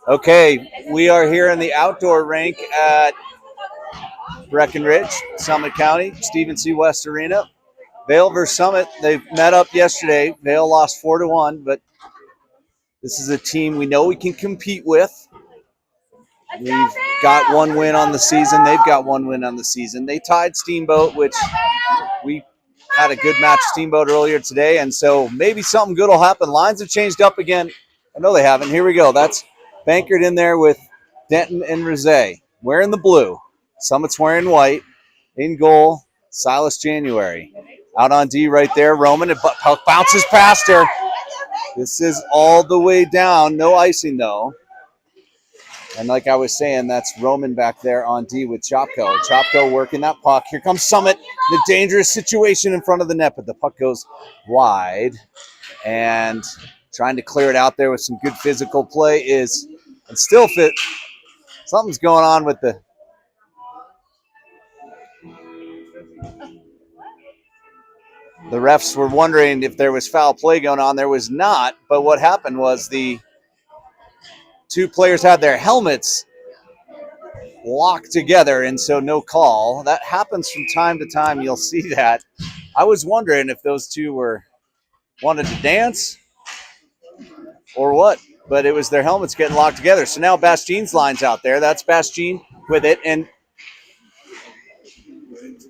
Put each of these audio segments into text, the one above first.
Okay, we are here in the outdoor rink at Breckenridge, Summit County, Stephen C. West Arena. Vale versus Summit. They met up yesterday. Vale lost 4-1, but this is a team we know we can compete with. We've got one win on the season. They've got one win on the season. They tied Steamboat, which we had a good match Steamboat earlier today, and so maybe something good will happen. Lines have changed up again. I know they haven't. Here we go. That's Bankert in there with Denton and Rosé wearing the blue. Summit's wearing white. In goal, Silas January. Out on D right there, Roman. It bounces past her. This is all the way down. No icing, though. And like I was saying, that's Roman back there on D with Chopko. Chopko working that puck. Here comes Summit. The dangerous situation in front of the net, but the puck goes wide. And trying to clear it out there with some good physical play is, and still fit. Something's going on with the refs were wondering if there was foul play going on. There was not, but what happened was the two players had their helmets locked together, and so no call. That happens from time to time. You'll see that. I was wondering if those two wanted to dance or what, but it was their helmets getting locked together. So now Bastien's line's out there. That's Bastien with it, and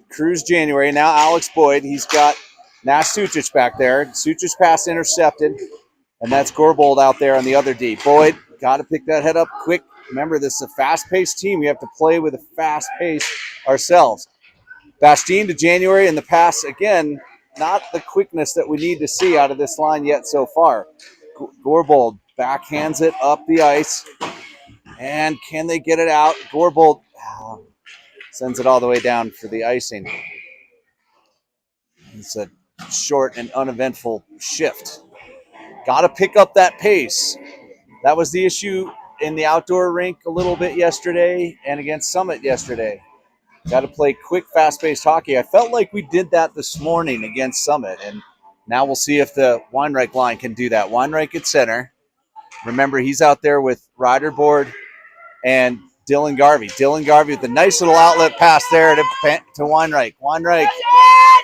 Cruz January. Now Alex Boyd. He's got Nash Sucic back there. Sucic pass intercepted, and that's Gorbold out there on the other D. Boyd got to pick that head up quick. Remember, this is a fast-paced team. We have to play with a fast pace ourselves. Bastien to January, and the pass, again, not the quickness that we need to see out of this line yet so far. Gorbold backhands it up the ice, and can they get it out? Gorbold sends it all the way down for the icing. It's a short and uneventful shift. Got to pick up that pace. That was the issue in the outdoor rink a little bit yesterday and against Summit yesterday. Got to play quick, fast-paced hockey. I felt like we did that this morning against Summit, and now we'll see if the Weinreich line can do that. Weinreich at center. Remember, he's out there with Ryderboard and Dylan Garvey. Dylan Garvey with a nice little outlet pass there to Weinreich. Weinreich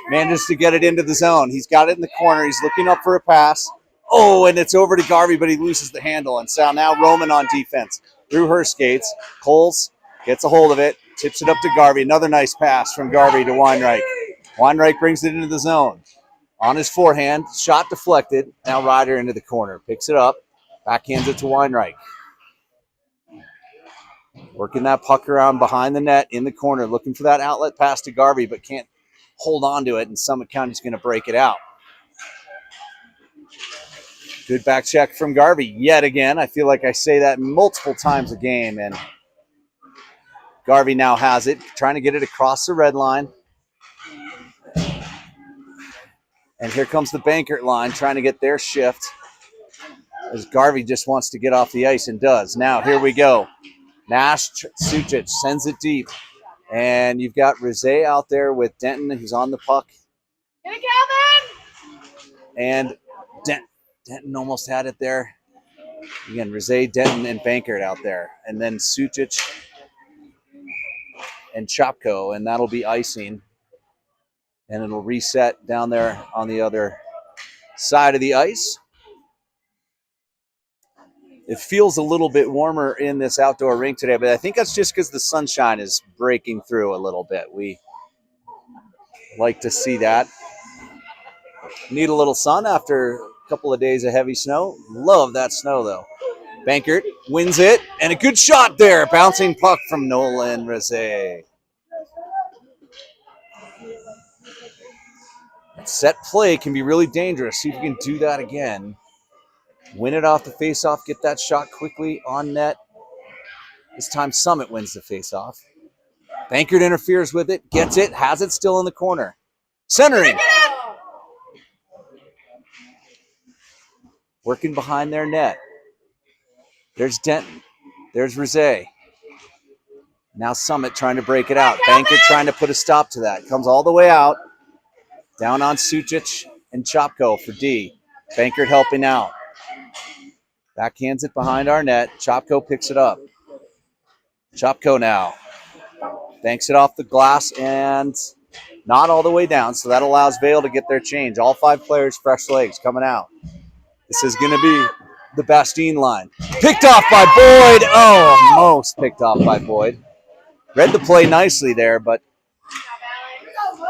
manages to get it into the zone. He's got it in the corner. He's looking up for a pass. Oh, and it's over to Garvey, but he loses the handle. And so now Roman on defense. Through her skates. Coles gets a hold of it, tips it up to Garvey. Another nice pass from Garvey to Weinreich. Weinreich brings it into the zone. On his forehand, shot deflected. Now Ryder into the corner. Picks it up, backhands it to Weinreich. Working that puck around behind the net in the corner, looking for that outlet pass to Garvey, but can't hold on to it, and Summit County's going to break it out. Good back check from Garvey yet again. I feel like I say that multiple times a game, and Garvey now has it, trying to get it across the red line. And here comes the Bankert line, trying to get their shift, as Garvey just wants to get off the ice and does. Now, here we go. Nash Sucic sends it deep. And you've got Rosé out there with Denton, who's on the puck. Get it, Calvin! And Denton almost had it there. Again, Rosé, Denton, and Bankert out there. And then Sucic and Chopko, and that'll be icing. And it'll reset down there on the other side of the ice. It feels a little bit warmer in this outdoor rink today, but I think that's just because the sunshine is breaking through a little bit. We like to see that. Need a little sun after a couple of days of heavy snow. Love that snow, though. Bankert wins it, and a good shot there. Bouncing puck from Nolan Rosé. Set play can be really dangerous. See if you can do that again. Win it off the faceoff, get that shot quickly on net. This time Summit wins the faceoff. Bankert interferes with it, gets it, has it still in the corner. Centering. Working behind their net. There's Denton. There's Rosé. Now Summit trying to break it out. Bankert trying to put a stop to that. Comes all the way out. Down on Sucic and Chopko for D. Bankert helping out. Backhands it behind our net. Chopko picks it up. Chopko now banks it off the glass and not all the way down, so that allows Vale to get their change. All 5 players, fresh legs coming out. This is going to be the Bastine line. Picked off by Boyd. Oh, almost picked off by Boyd. Read the play nicely there, but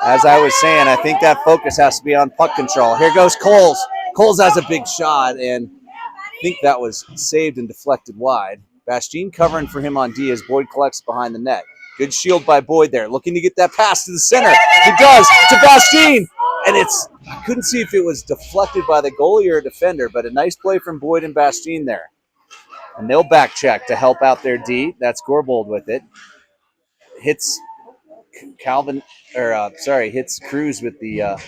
as I was saying, I think that focus has to be on puck control. Here goes Coles. Coles has a big shot, and I think that was saved and deflected wide. Bastine covering for him on D as Boyd collects behind the net. Good shield by Boyd there, looking to get that pass to the center. He does to Bastine, and I couldn't see if it was deflected by the goalie or a defender, but a nice play from Boyd and Bastine there. And they'll back check to help out their D. That's Gorbold with it. Hits hits Cruz with the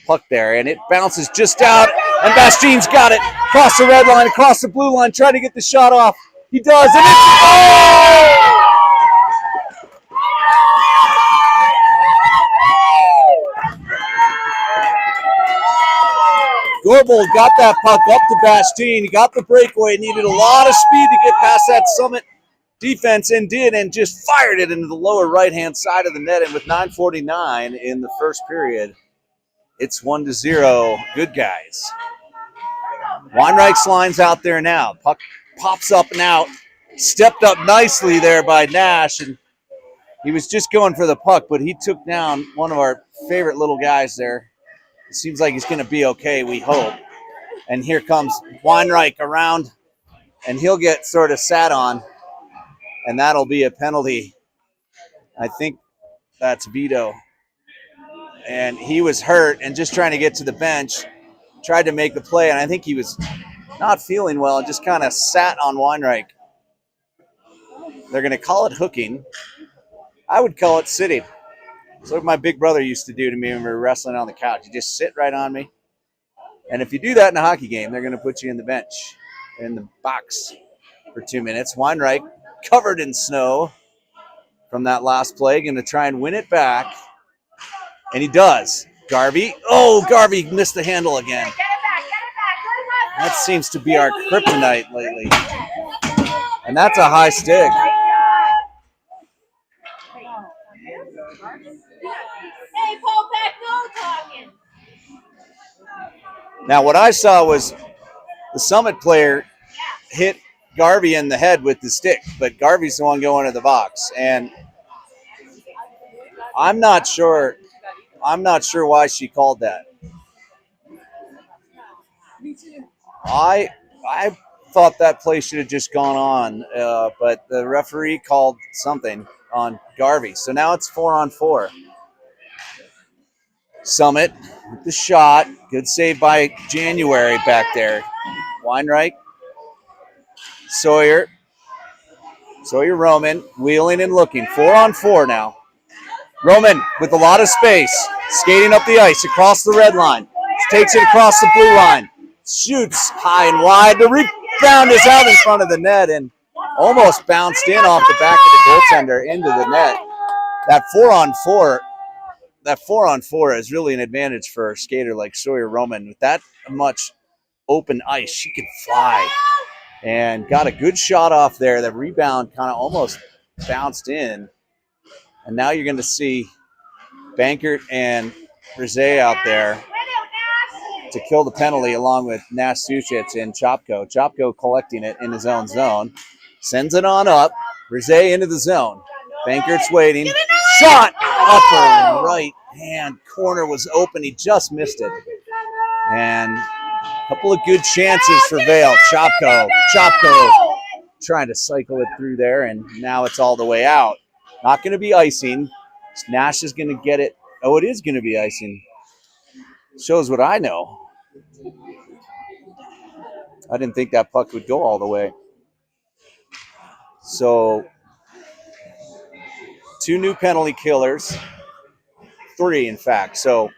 puck there, and it bounces just out, and Bastine's got it across the red line, across the blue line, trying to get the shot off. He does, and it's goal! Gorbold got that puck up to Bastine. He got the breakaway, needed a lot of speed to get past that Summit defense, and did, and just fired it into the lower right-hand side of the net. And with 9:49 in the first period, it's 1-0. Good guys. Weinreich's line's out there now. Puck pops up and out. Stepped up nicely there by Nash, and he was just going for the puck, but he took down one of our favorite little guys there. It seems like he's going to be okay, we hope. And here comes Weinreich around, and he'll get sort of sat on, and that'll be a penalty. I think that's Vito. And he was hurt and just trying to get to the bench, tried to make the play, and I think he was not feeling well and just kind of sat on Weinreich. They're going to call it hooking. I would call it sitting. It's like my big brother used to do to me when we were wrestling on the couch. You just sit right on me. And if you do that in a hockey game, they're going to put you in the bench, in the box for 2 minutes. Weinreich covered in snow from that last play, going to try and win it back. And he does. Garvey. Oh, Garvey missed the handle again. That seems to be our kryptonite lately. And that's a high stick. Hey, Paul Peck, no talking. Now, what I saw was the Summit player hit Garvey in the head with the stick, but Garvey's the one going to the box. And I'm not sure why she called that. I thought that play should have just gone on, but the referee called something on Garvey. So now it's 4-on-4. Summit with the shot. Good save by January back there. Weinreich. Sawyer Roman wheeling and looking. 4-on-4 now. Roman with a lot of space. Skating up the ice across the red line. Takes it across the blue line. Shoots high and wide. The rebound is out in front of the net and almost bounced in off the back of the goaltender into the net. That 4-on-4 is really an advantage for a skater like Sawyer Roman. With that much open ice, she can fly. And got a good shot off there. The rebound kind of almost bounced in. And now you're going to see Bankert and Rizet out there to kill the penalty along with Nash Suchits and Chopko. Chopko collecting it in his own zone. Sends it on up. Rizet into the zone. Bankert's waiting. Shot! Upper right hand corner was open. He just missed it. And a couple of good chances for Vale. Chopko trying to cycle it through there, and now it's all the way out. Not going to be icing. Nash is going to get it. Oh, it is going to be icing. Shows what I know. I didn't think that puck would go all the way. So, 2 new penalty killers. 3, in fact. So,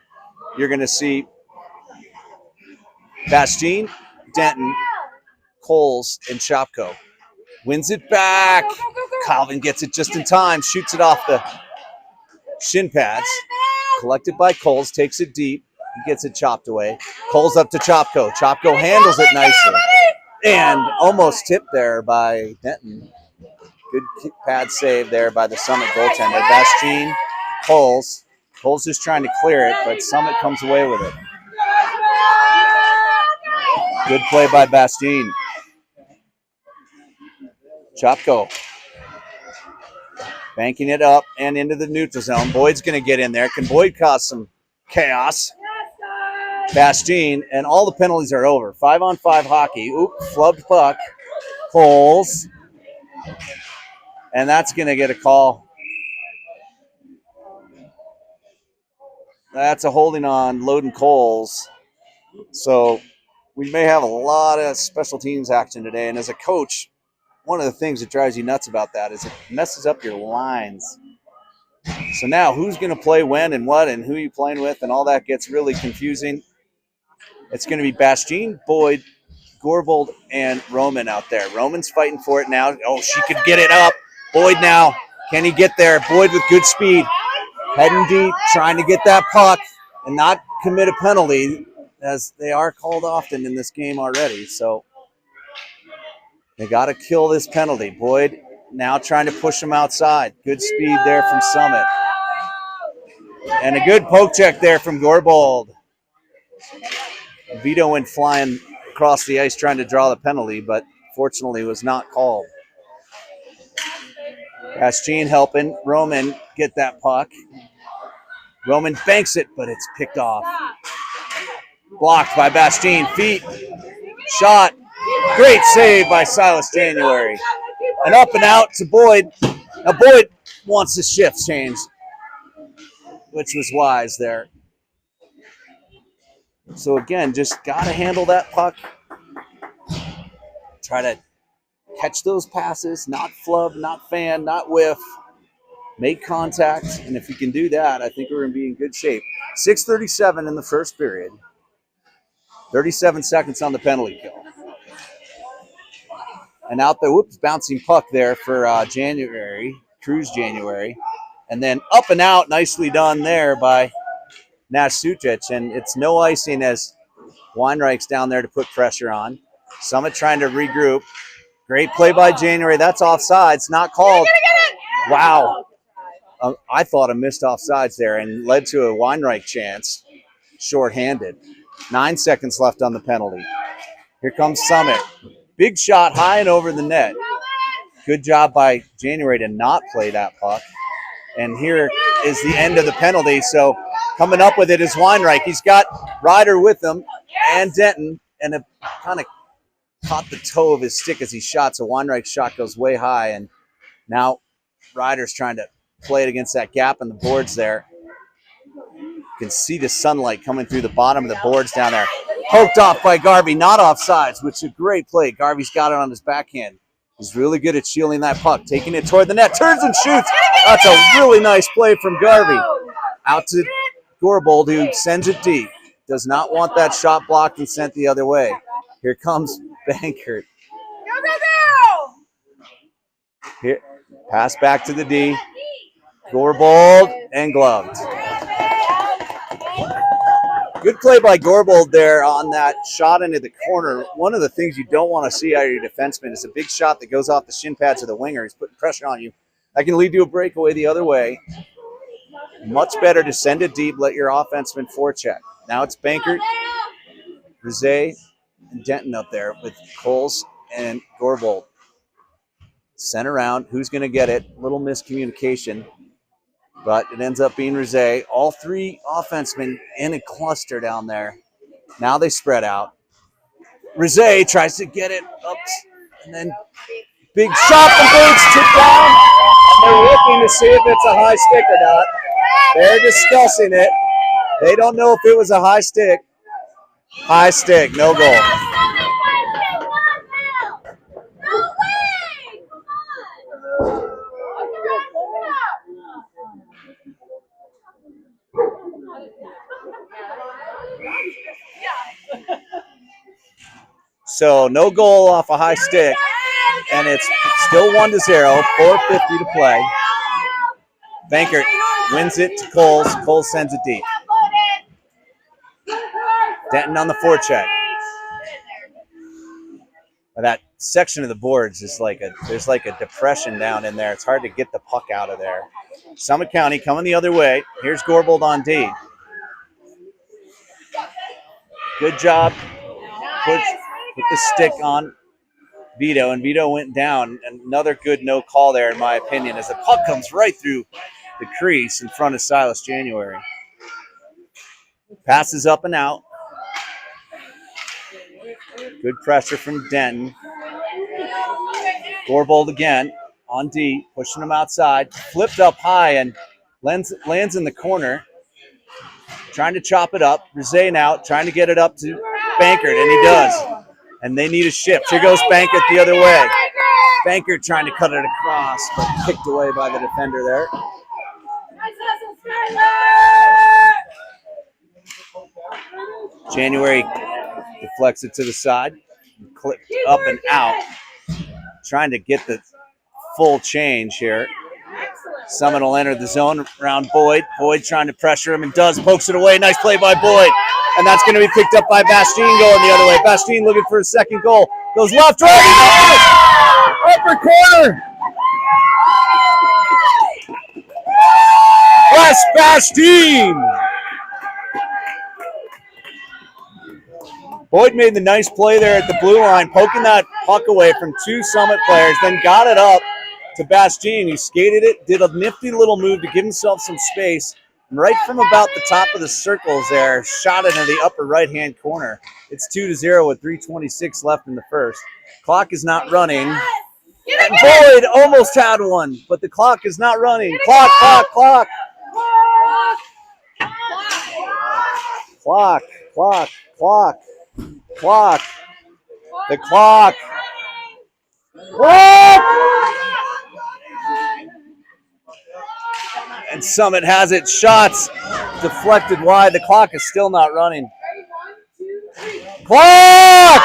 you're going to see Bastine, Denton, Coles, and Chopko. Wins it back. Calvin gets it just in time. Shoots it off the shin pads. Collected by Coles. Takes it deep. He gets it chopped away. Coles up to Chopko. Chopko handles it nicely. And almost tipped there by Denton. Good pad save there by the Summit goaltender. Bastien, Coles. Coles is trying to clear it, but Summit comes away with it. Good play by Bastien. Chopko. Banking it up and into the neutral zone. Boyd's going to get in there. Can Boyd cause some chaos? Bastien, and all the penalties are over. 5-on-5 hockey. Oop, flubbed puck. Coles. And that's going to get a call. That's a holding on Loden Coles. So we may have a lot of special teams action today. And as a coach, one of the things that drives you nuts about that is it messes up your lines. So now who's going to play when and what and who you playing with and all that gets really confusing. It's going to be Bastien, Boyd, Gorbold, and Roman out there. Roman's fighting for it now. Oh, she could get it up. Boyd now. Can he get there? Boyd with good speed. Heading deep, trying to get that puck and not commit a penalty, as they are called often in this game already. So they got to kill this penalty. Boyd now trying to push him outside. Good speed there from Summit. And a good poke check there from Gorbold. Vito went flying across the ice trying to draw the penalty, but fortunately was not called. Bastien helping Roman get that puck. Roman banks it, but it's picked off. Blocked by Bastien. Feet. Shot. Great save by Silas January. And up and out to Boyd. Now Boyd wants the shift changed, which was wise there. So again, just got to handle that puck. Try to catch those passes, not flub, not fan, not whiff. Make contact, and if you can do that, I think we're going to be in good shape. 6:37 in the first period. 37 seconds on the penalty kill. And out there, whoops, bouncing puck there for January, Cruz January. And then up and out, nicely done there by Nash Sutic. And it's no icing as Weinreich's down there to put pressure on. Summit trying to regroup. Great play by January. That's offsides, not called. Wow. I thought a missed offsides there and led to a Weinreich chance, shorthanded. 9 seconds left on the penalty. Here comes Summit. Big shot high and over the net. Good job by January to not play that puck. And here is the end of the penalty. So coming up with it is Weinreich. He's got Ryder with him and Denton, and it kind of caught the toe of his stick as he shot. So Weinreich's shot goes way high, and now Ryder's trying to play it against that gap in the boards there. You can see the sunlight coming through the bottom of the boards down there. Poked off by Garvey, not offsides, which is a great play. Garvey's got it on his backhand. He's really good at shielding that puck, taking it toward the net, turns and shoots. That's a really nice play from Garvey. Out to Gorbold, who sends it deep. Does not want that shot blocked and sent the other way. Here comes Bankert. Here, pass back to the D. Gorbold and gloved. Good play by Gorbold there on that shot into the corner. One of the things you don't want to see out of your defenseman is a big shot that goes off the shin pads of the winger. He's putting pressure on you. That can lead to a breakaway the other way. Much better to send it deep, let your offenseman forecheck. Now it's Bankert, Rizet, and Denton up there with Coles and Gorbold. Sent around. Who's going to get it? Little miscommunication. But it ends up being Rizet. All three offensemen in a cluster down there. Now they spread out. Rizet tries to get it up, and then big shot from Bates tipped down. They're looking to see if it's a high stick or not. They're discussing it. They don't know if it was a high stick. High stick, no goal. So no goal off a high stick, and it's still 1-0, 4:50 to play. Bankert wins it to Coles. Coles sends it deep. Denton on the forecheck. That section of the boards is there's like a depression down in there. It's hard to get the puck out of there. Summit County coming the other way. Here's Gorbold on D. Good job. Put the stick on Vito, and Vito went down. Another good no call there, in my opinion, as the puck comes right through the crease in front of Silas January. Passes up and out. Good pressure from Denton. Gorbold again on D, pushing him outside. Flipped up high and lands in the corner. Trying to chop it up. Brzee now trying to get it up to Bankert, and he does. And they need a shift. Here goes Bankert the other way. Bankert trying to cut it across, but kicked away by the defender there. January deflects it to the side. Clipped up and out. Trying to get the full change here. Summit will enter the zone around Boyd. Boyd trying to pressure him and does. Pokes it away. Nice play by Boyd. And that's going to be picked up by Bastien going the other way. Bastien looking for a second goal. Goes left, right. Upper corner. West Bastien. Boyd made the nice play there at the blue line, poking that puck away from two Summit players, then got it up to Bastien. He skated it, did a nifty little move to give himself some space. Right from about the top of the circles there, shot it into the upper right-hand corner. It's 2-0 with 3:26 left in the first. Clock is not running. And Boyd almost had one, but the clock is not running. Clock, clock, clock. Clock, clock, clock, clock. The clock. Clock! And Summit has it. Shots deflected wide. The clock is still not running. Clock!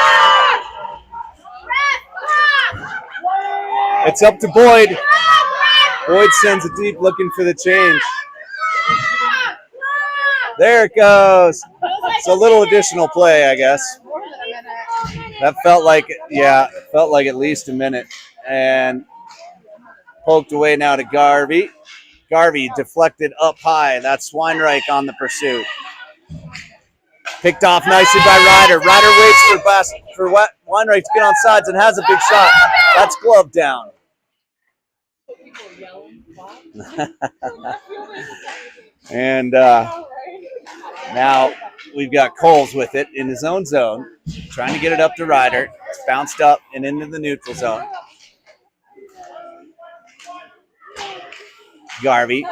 It's up to Boyd. Boyd sends it deep looking for the change. There it goes. It's a little additional play, I guess. That felt like at least a minute. And poked away now to Garvey. Garvey deflected up high. That's Weinreich on the pursuit. Picked off nicely by Ryder. Ryder waits for Weinreich to get on sides and has a big shot. That's glove down. And now we've got Coles with it in his own zone, trying to get it up to Ryder. It's bounced up and into the neutral zone. Garvey.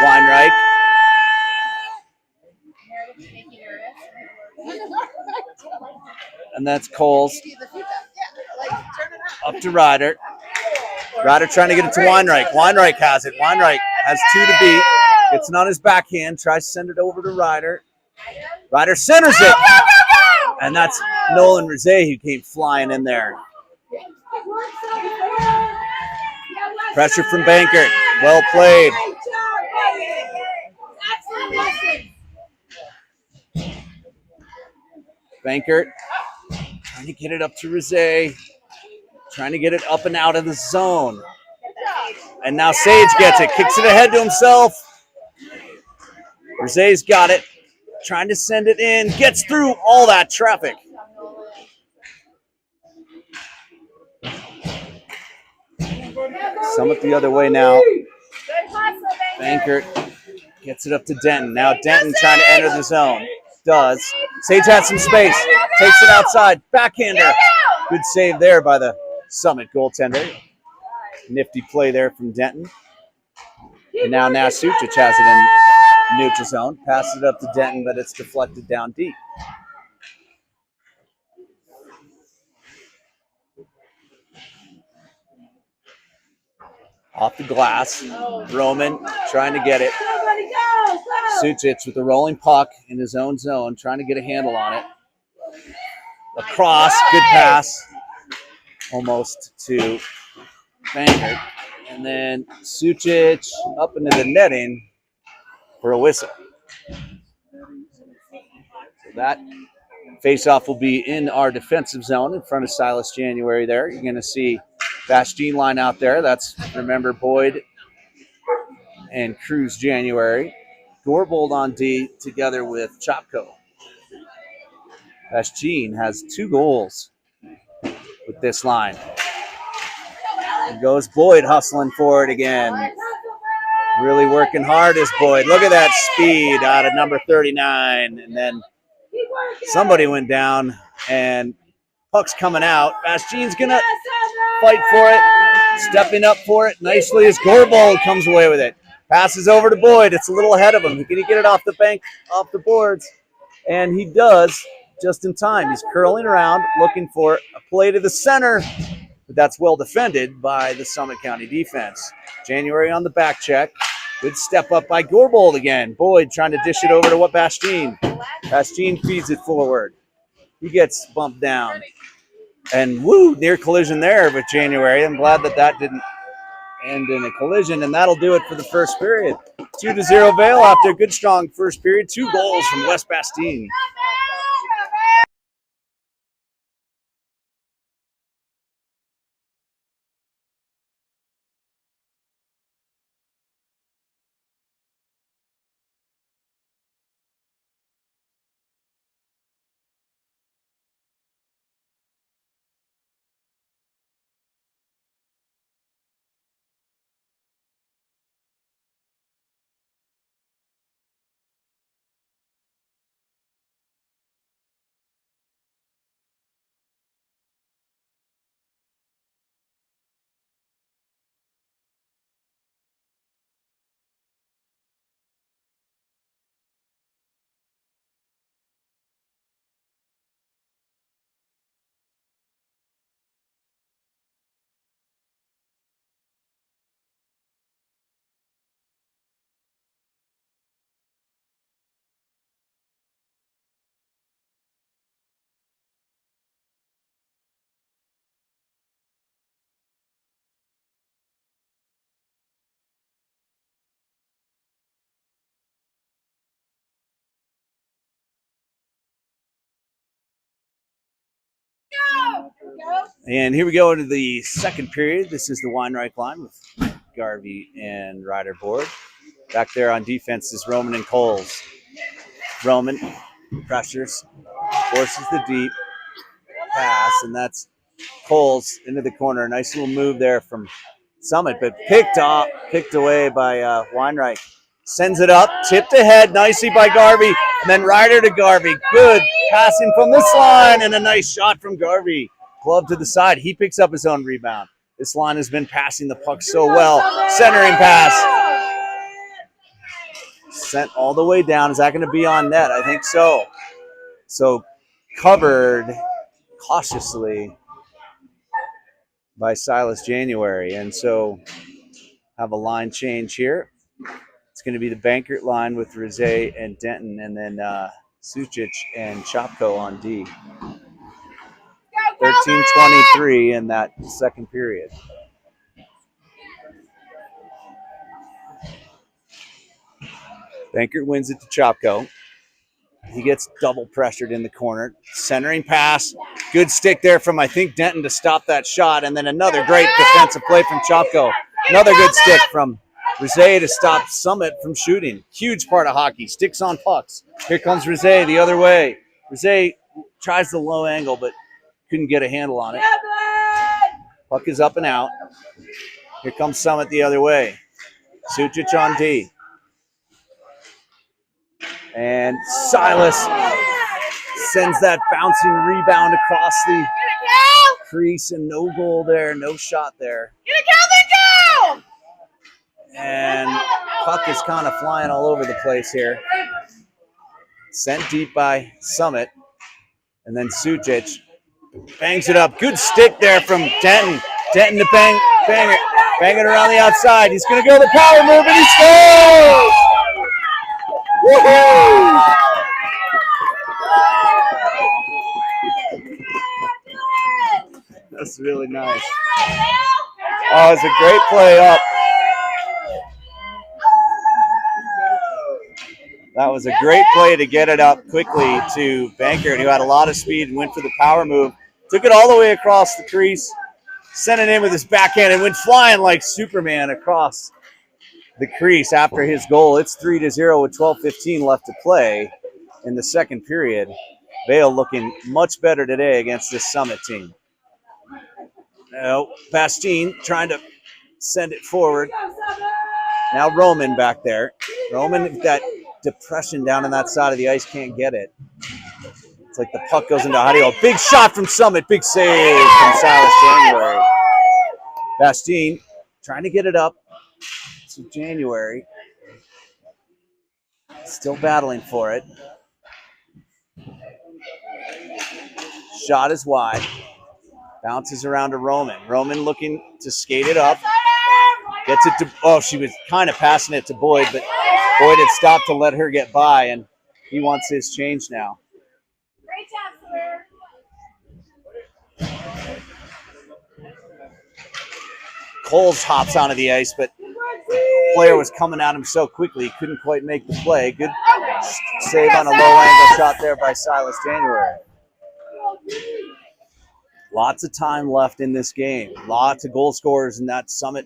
Weinreich. And that's Coles. Up to Ryder. Ryder trying to get it to Weinreich. Weinreich has it. Weinreich has two to beat. Gets it on his backhand. Tries to send it over to Ryder. Ryder centers it. And that's Nolan Brzee who came flying in there. Pressure from Bankert. Well played. Bankert trying to get it up to Brzee. Trying to get it up and out of the zone. And now Sage gets it. Kicks it ahead to himself. Brzee's got it. Trying to send it in. Gets through all that traffic. Summit the other way now. Bankert gets it up to Denton. Now Denton trying to enter the zone. Does. Sage has some space. Takes it outside. Backhander. Good save there by the Summit goaltender. Nifty play there from Denton. And now Nasucic has it in neutral zone. Passes it up to Denton, but it's deflected down deep. Off the glass. Roman trying to get it. Sucic with the rolling puck in his own zone, trying to get a handle on it. Across, good pass. Almost to Bankert. And then Sucic up into the netting for a whistle. So that Face-off will be in our defensive zone in front of Silas January there. You're going to see Bastine line out there. That's, remember, Boyd and Cruz January. Gorbold on D together with Chopko. Bastine has 2 goals with this line. And goes Boyd hustling for it again. Really working hard is Boyd. Look at that speed out of number 39. And then somebody went down and puck's coming out. Bastine's going to fight for it. Stepping up for it nicely as Gorbold comes away with it. Passes over to Boyd. It's a little ahead of him. Can he get it off the bank, off the boards? And he does just in time. He's curling around looking for a play to the center. But that's well defended by the Summit County defense. January on the back check. Good step up by Gorbold again. Boyd trying to dish it over to Bastine. Bastine feeds it forward. He gets bumped down. And woo, near collision there with January. I'm glad that didn't end in a collision, and that'll do it for the first period. 2-0 Vale after a good, strong first period. 2 goals from West Bastine. And here we go into the second period. This is the Weinreich line with Garvey and Ryder Board. Back there on defense is Roman and Coles. Roman pressures, forces the deep pass, and that's Coles into the corner. Nice little move there from Summit, but picked away by Weinreich. Sends it up, tipped ahead nicely by Garvey, and then Ryder to Garvey. Good passing from this line, and a nice shot from Garvey. Glove to the side. He picks up his own rebound. This line has been passing the puck so well. Centering pass. Sent all the way down. Is that going to be on net? I think so. So covered cautiously by Silas January. And so have a line change here. It's going to be the Bankert line with Rizé and Denton, and then Sucic and Chopko on D. 13:23 in that second period. Bankert wins it to Chopko. He gets double pressured in the corner. Centering pass. Good stick there from, I think, Denton to stop that shot. And then another great defensive play from Chopko. Another good stick from Rizé to stop Summit from shooting. Huge part of hockey. Sticks on pucks. Here comes Rizé the other way. Rizé tries the low angle, but couldn't get a handle on it. Puck is up and out. Here comes Summit the other way. Sucic on D. And Silas sends that bouncing rebound across the crease, and no goal there, no shot there. And puck is kind of flying all over the place here. Sent deep by Summit. And then Sucic bangs it up. Good stick there from Denton. Denton to bang it around the outside. He's going to go the power move, and he scores! Woohoo! That's really nice. Oh, it's a great play up. That was a great play to get it up quickly to Bankert, who had a lot of speed and went for the power move. Took it all the way across the crease, sent it in with his backhand, and went flying like Superman across the crease after his goal. It's 3-0 with 12:15 left to play in the second period. Vale looking much better today against this Summit team. Now, Bastien trying to send it forward. Now Roman back there. Roman, that depression down on that side of the ice, can't get it. It's like the puck goes into audio. Big shot from Summit. Big save from Silas January. Bastien trying to get it up to January. Still battling for it. Shot is wide. Bounces around to Roman. Roman looking to skate it up. Gets it to, oh, she was kind of passing it to Boyd, but Boyd had stopped to let her get by, and he wants his change now. Great job, sir. Coles hops onto the ice, but the player was coming at him so quickly he couldn't quite make the play. Good save on a low-angle shot there by Silas January. Lots of time left in this game. Lots of goal scorers in that Summit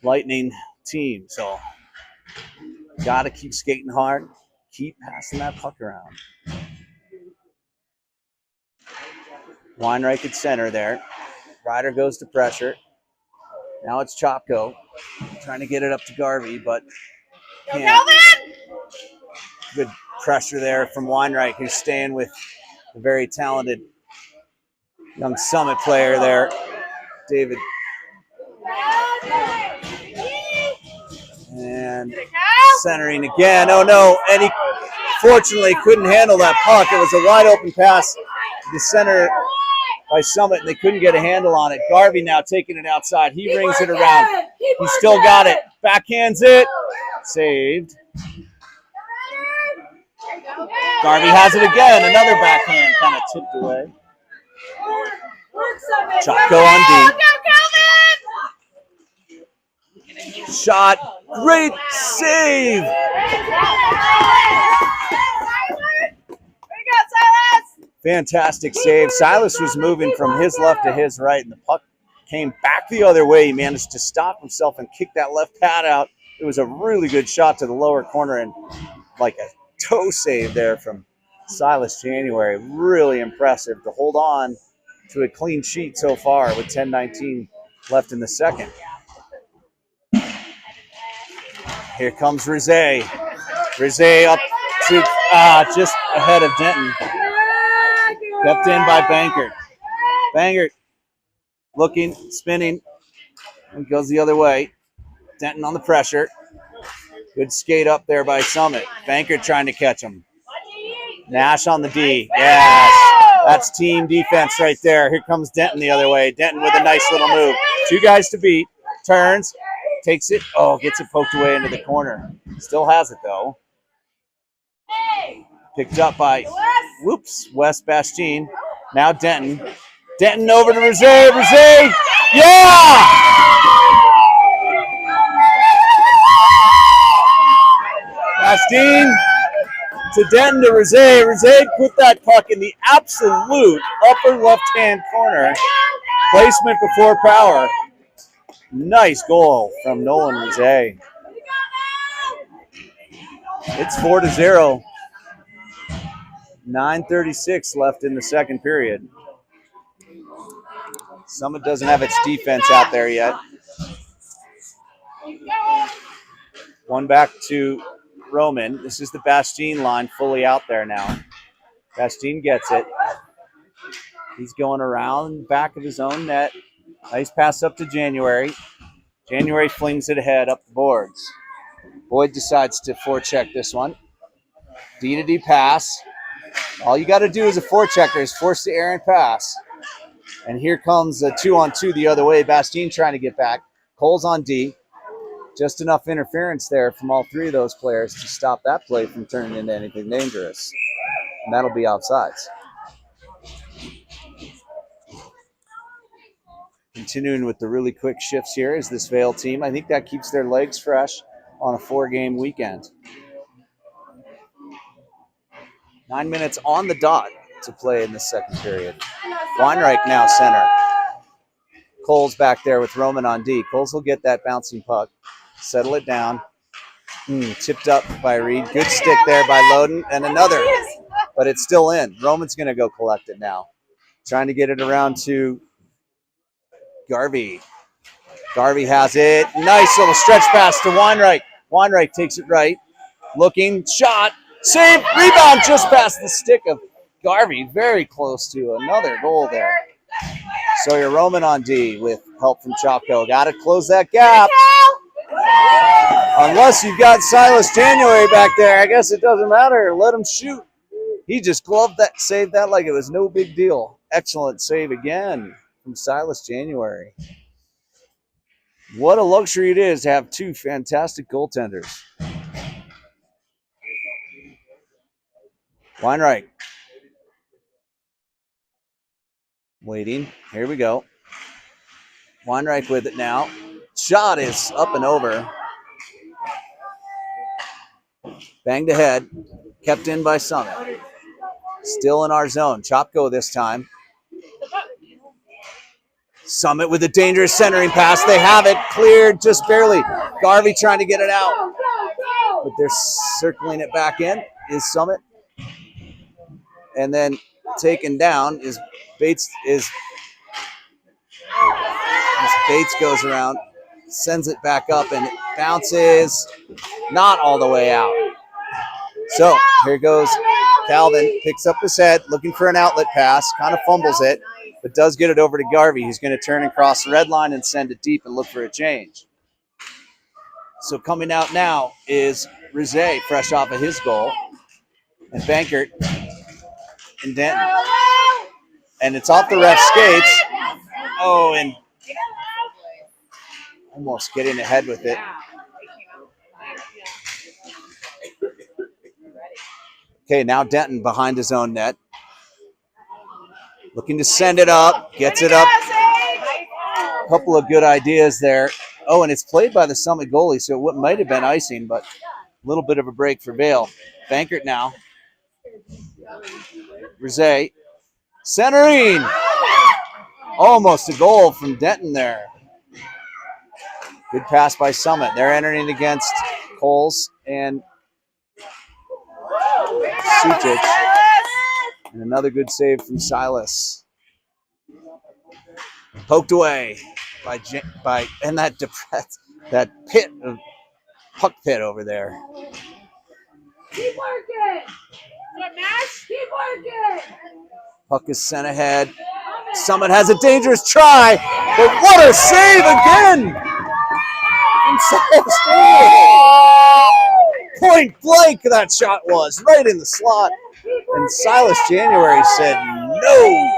Lightning team. So got to keep skating hard. Keep passing that puck around. Weinreich at center there. Ryder goes to pressure. Now it's Chopko trying to get it up to Garvey, but can't. Good pressure there from Weinreich, who's staying with the very talented young Summit player there, David. And centering again. Oh no, and he fortunately couldn't handle that puck. It was a wide open pass to the center by Summit, and they couldn't get a handle on it. Garvey now taking it outside. He rings it around. He still got it. Backhands it. Saved. Garvey has it again. Another backhand kind of tipped away. Chopko on D. Shot. Great save. Fantastic save. Silas was moving from his left to his right, and the puck came back the other way. He managed to stop himself and kick that left pad out. It was a really good shot to the lower corner and like a toe save there from Silas January. Really impressive to hold on to a clean sheet so far with 10:19 left in the second. Here comes Rizé. Rizé up to just ahead of Denton. Kept in by Bankert. Bankert looking, spinning, and goes the other way. Denton on the pressure. Good skate up there by Summit. Bankert trying to catch him. Nash on the D. Yes. That's team defense right there. Here comes Denton the other way. Denton with a nice little move. Two guys to beat. Turns. Takes it. Oh, gets it poked away into the corner. Still has it, though. Picked up by, West Bastien. Now Denton. Denton over to Rizé. Rizé. Yeah! Bastien to Denton to Rizé. Rizé put that puck in the absolute upper left-hand corner. Placement before power. Nice goal from Nolan Rizé. It's 4-0. 9:36 left in the second period. Summit doesn't have its defense out there yet. One back to Roman. This is the Bastien line fully out there now. Bastien gets it. He's going around back of his own net. Nice pass up to January. January flings it ahead up the boards. Boyd decides to forecheck this one. D-to-D pass. All you got to do as a forechecker is force the errant pass. And here comes a 2-on-2 the other way. Bastien trying to get back. Cole's on D. Just enough interference there from all three of those players to stop that play from turning into anything dangerous. And that'll be offsides. Continuing with the really quick shifts here is this Vale team. I think that keeps their legs fresh on a 4-game weekend. 9 minutes on the dot to play in the second period. Weinreich now center. Cole's back there with Roman on D. Coles will get that bouncing puck, settle it down. Tipped up by Reed. Good stick there by Loden, and another, but it's still in. Roman's going to go collect it now. Trying to get it around to Garvey. Garvey has it. Nice little stretch pass to Weinreich. Weinreich takes it right. Looking, shot, save, rebound just past the stick of Garvey. Very close to another goal there. Sawyer Roman on D with help from Chopko. Got to close that gap. Unless you've got Silas January back there, I guess it doesn't matter. Let him shoot. He just gloved that, saved that like it was no big deal. Excellent save again from Silas January. What a luxury it is to have two fantastic goaltenders. Weinreich. Waiting. Here we go. Weinreich with it now. Shot is up and over. Banged ahead. Kept in by Summit. Still in our zone. Chopko this time. Summit with a dangerous centering pass. They have it cleared just barely. Garvey trying to get it out. But they're circling it back in. Is Summit. And then taken down is Bates. Bates goes around, sends it back up, and it bounces not all the way out. So here goes Calvin, picks up his head, looking for an outlet pass, kind of fumbles it, but does get it over to Garvey. He's going to turn and cross the red line and send it deep and look for a change. So coming out now is Rizet, fresh off of his goal, and Bankert and Denton. And it's off the ref's skates. Oh, and almost getting ahead with it. Okay, now Denton behind his own net. Looking to send it up. Gets it up. A couple of good ideas there. Oh, and it's played by the Summit goalie, so it might have been icing, but a little bit of a break for Vail. Bankert now. Rizet. Centering. Almost a goal from Denton there. Good pass by Summit. They're entering against Coles and Sucic. And another good save from Silas. Poked away by and that pit of puck pit over there. Keep working. Keep working. Puck is sent ahead. Summit has a dangerous try, but what a save again! From Silas January. Point blank that shot was, right in the slot. And Silas January said no.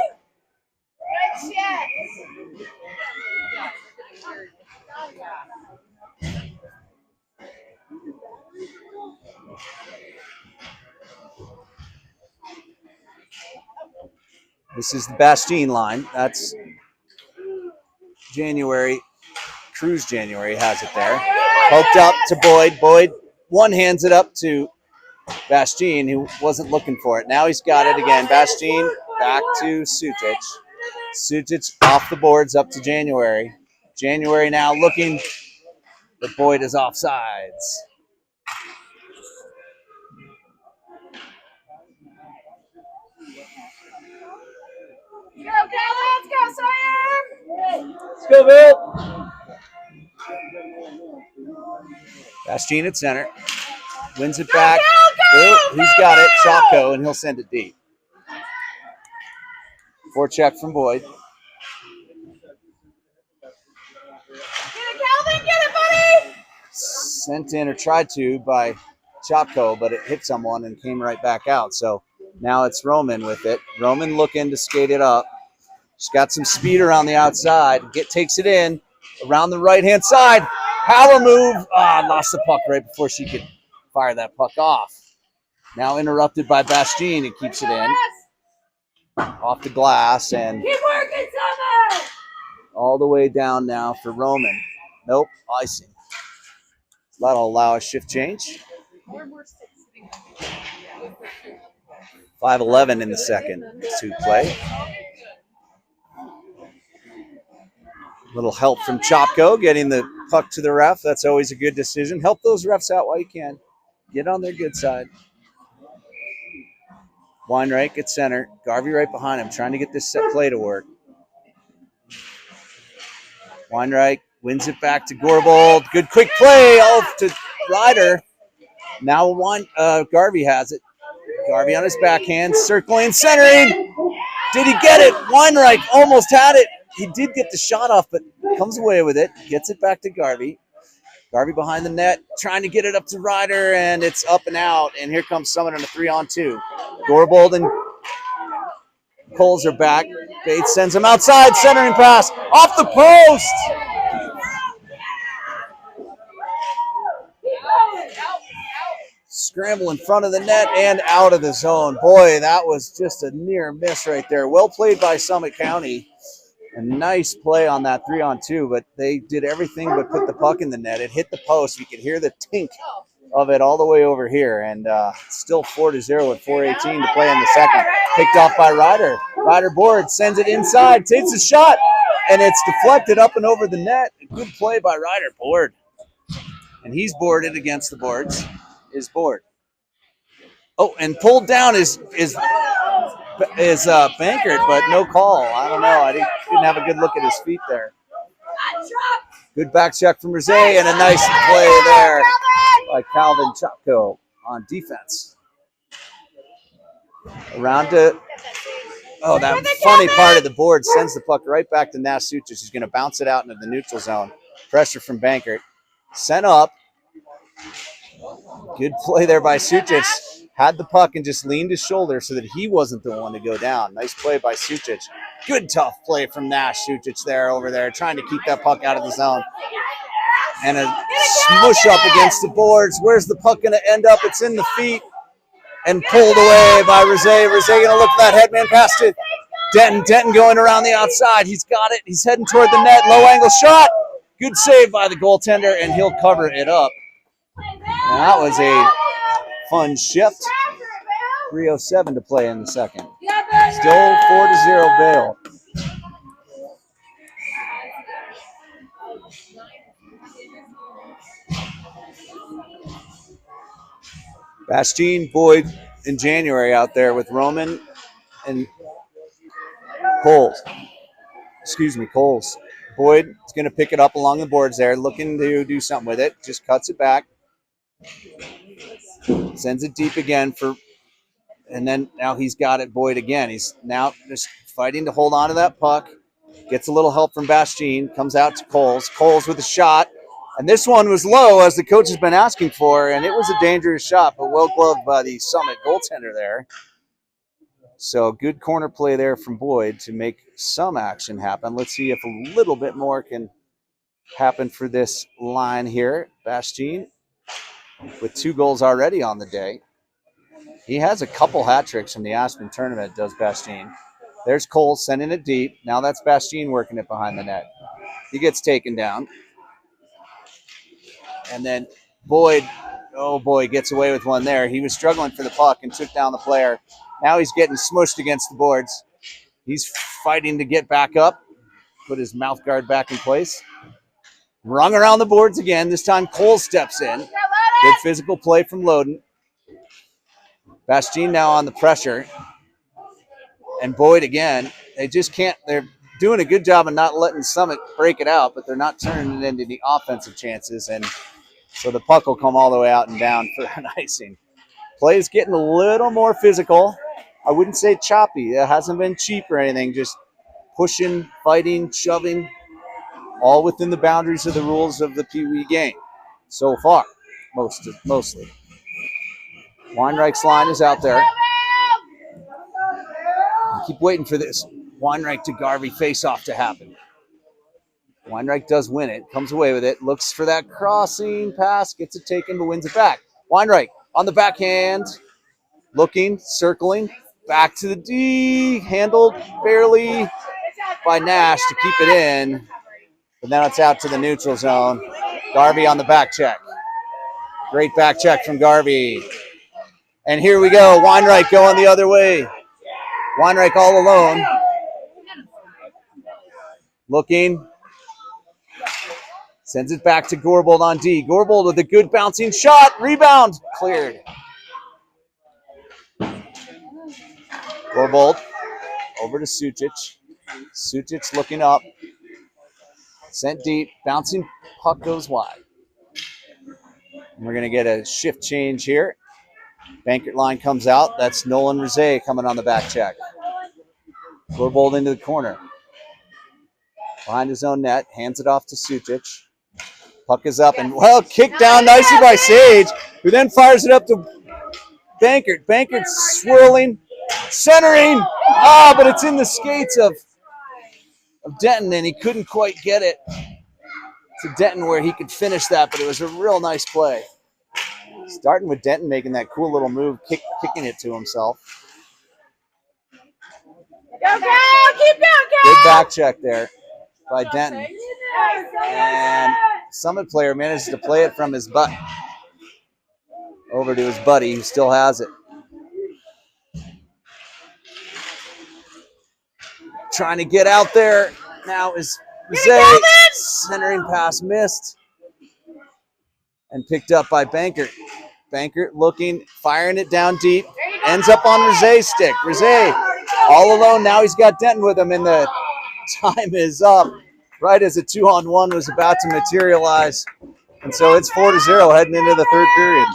This is the Bastien line. That's January. Cruz January has it there. Poked up to Boyd. Boyd one hands it up to Bastien, who wasn't looking for it. Now he's got it again. Bastien back to Sucic. Sucic off the boards up to January. January now looking, but Boyd is offsides. Let's go, Sawyer! Let's go, Bill! Bastien at center. Wins it back. Oh, he's got it. Chopko, and he'll send it deep. Forecheck from Boyd. Get it, Calvin! Get it, buddy! Sent in or tried to by Chopko, but it hit someone and came right back out. So now it's Roman with it. Roman looking to skate it up. She's got some speed around the outside. Takes it in around the right-hand side. Power move. Lost the puck right before she could fire that puck off. Now interrupted by Bastien and keeps it in. Off the glass and keep working, Summit! All the way down now for Roman. Nope, icing. That'll allow a shift change. 5:11 in the second to play. Little help from Chopko getting the puck to the ref. That's always a good decision. Help those refs out while you can. Get on their good side. Weinreich at center. Garvey right behind him, trying to get this set play to work. Weinreich wins it back to Gorbold. Good quick play off to Ryder. Now Garvey has it. Garvey on his backhand, circling, centering. Did he get it? Weinreich almost had it. He did get the shot off, but comes away with it. Gets it back to Garvey. Garvey behind the net, trying to get it up to Ryder, and it's up and out. And here comes Summit on a 3-on-2. Gorbold and Coles are back. Bates sends him outside, centering pass off the post. Scramble in front of the net and out of the zone. Boy, that was just a near miss right there. Well played by Summit County. A nice play on that 3-on-2, but they did everything but put the puck in the net. It hit the post. You could hear the tink of it all the way over here. And still 4-0 with 4:18 to play in the second. Picked off by Ryder. Ryder board, sends it inside, takes a shot, and it's deflected up and over the net. A good play by Ryder. Board. And he's boarded against the boards. Is board. Oh, and pulled down is Bankert, but no call. I don't know. I didn't have a good look at his feet there. Good back check from Rosé, and a nice play there by Calvin Chopko on defense. Around to, that funny part of the board sends the puck right back to Nash Suchich. He's going to bounce it out into the neutral zone. Pressure from Bankert. Sent up. Good play there by Suchich. Had the puck and just leaned his shoulder so that he wasn't the one to go down. Nice play by Suchich. Good tough play from Nash Suchich over there, trying to keep that puck out of the zone. And a smush up against the boards. Where's the puck going to end up? It's in the feet and pulled away by Rosé. Rosé going to look for that headman pass to Denton. Denton going around the outside. He's got it. He's heading toward the net. Low angle shot. Good save by the goaltender, and he'll cover it up. And that was a fun shift. 3:07 to play in the second. Still 4-0 Vail. Bastien, Boyd, in January out there with Roman and Coles. Coles. Boyd is going to pick it up along the boards there, looking to do something with it. Just cuts it back. Sends it deep again and then now he's got it, Boyd again. He's now just fighting to hold on to that puck. Gets a little help from Bastien. Comes out to Coles. Coles with a shot. And this one was low, as the coach has been asking for, and it was a dangerous shot, but well gloved by the Summit goaltender there. So good corner play there from Boyd to make some action happen. Let's see if a little bit more can happen for this line here. Bastien with 2 goals already on the day. He has a couple hat tricks from the Aspen tournament, does Bastien. There's Cole sending it deep. Now that's Bastien working it behind the net. He gets taken down. And then Boyd, gets away with one there. He was struggling for the puck and took down the player. Now he's getting smushed against the boards. He's fighting to get back up, put his mouth guard back in place. Rung around the boards again. This time Cole steps in. Good physical play from Loden. Bastien now on the pressure. And Boyd again. They just can't. They're doing a good job of not letting Summit break it out, but they're not turning it into the offensive chances. And so the puck will come all the way out and down for an icing. Play's getting a little more physical. I wouldn't say choppy. It hasn't been cheap or anything. Just pushing, fighting, shoving, all within the boundaries of the rules of the Pee Wee game so far, mostly. Weinreich's line is out there. I keep waiting for this Weinreich to Garvey face-off to happen. Weinreich does win it, comes away with it, looks for that crossing pass, gets it taken, but wins it back. Weinreich on the backhand, looking, circling, back to the D, handled barely by Nash to keep it in, but then it's out to the neutral zone. Garvey on the back check. Great back check from Garvey. And here we go. Weinreich going the other way. Weinreich all alone. Looking. Sends it back to Gorbold on D. Gorbold with a good bouncing shot. Rebound. Cleared. Gorbold over to Sucic. Sucic looking up. Sent deep. Bouncing puck goes wide. And we're going to get a shift change here. Bankert line comes out. That's Nolan Rizet coming on the back check. Gorbold into the corner. Behind his own net. Hands it off to Sucic. Puck is up and, well, kicked down nicely by Sage, who then fires it up to Bankert. Bankert swirling, centering. But it's in the skates of Denton, and he couldn't quite get it to Denton where he could finish that, but it was a real nice play. Starting with Denton making that cool little move, kicking it to himself. Go, Cal! Keep going, Cal! Good back check there by Denton. And Summit player manages to play it from his butt over to his buddy who still has it. Trying to get out there. Now is Zay. Centering pass missed. And picked up by Bankert. Bankert looking, firing it down deep. Ends up on Rizet's stick. Rizet all alone. Now he's got Denton with him, and the time is up right as a 2-on-1 was about to materialize. And so it's 4-0 heading into the third period.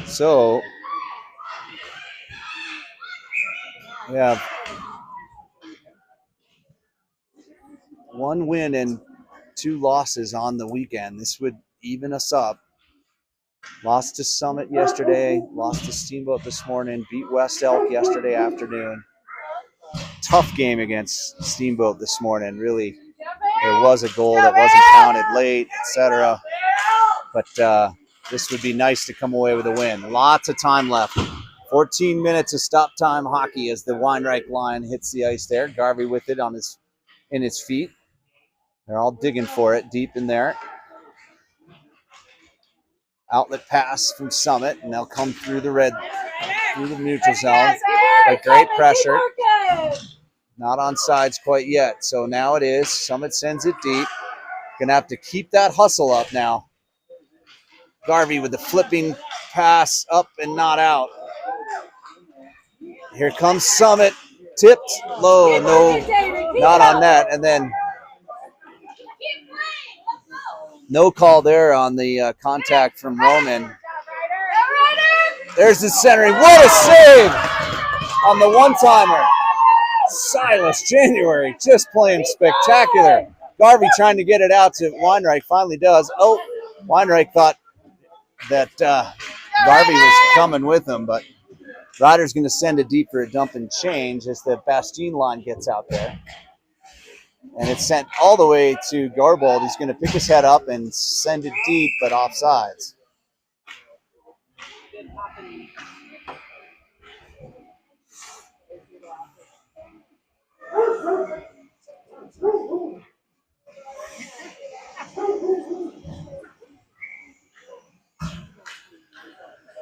So we have one win and 2 losses on the weekend. This would even us up. Lost to Summit yesterday, lost to Steamboat this morning, beat West Elk yesterday afternoon. Tough game against Steamboat this morning. Really, there was a goal that wasn't counted late, etc. But this would be nice to come away with a win. Lots of time left. 14 minutes of stop time hockey as the Weinreich line hits the ice there. Garvey with it in his feet. They're all digging for it deep in there. Outlet pass from Summit, and they'll come through the neutral zone. But great pressure. Not on sides quite yet. So now it is. Summit sends it deep. Gonna have to keep that hustle up now. Garvey with the flipping pass up and not out. Here comes Summit. Tipped low. No, not on that. And then no call there on the contact from Roman. There's the centering. What a save on the one-timer. Silas January just playing spectacular. Garvey trying to get it out to Weinreich. Finally does. Oh, Weinreich thought that Garvey was coming with him, but Ryder's going to send it deep for a dump and change as the Bastien line gets out there. And it's sent all the way to Garbold. He's going to pick his head up and send it deep, but offsides.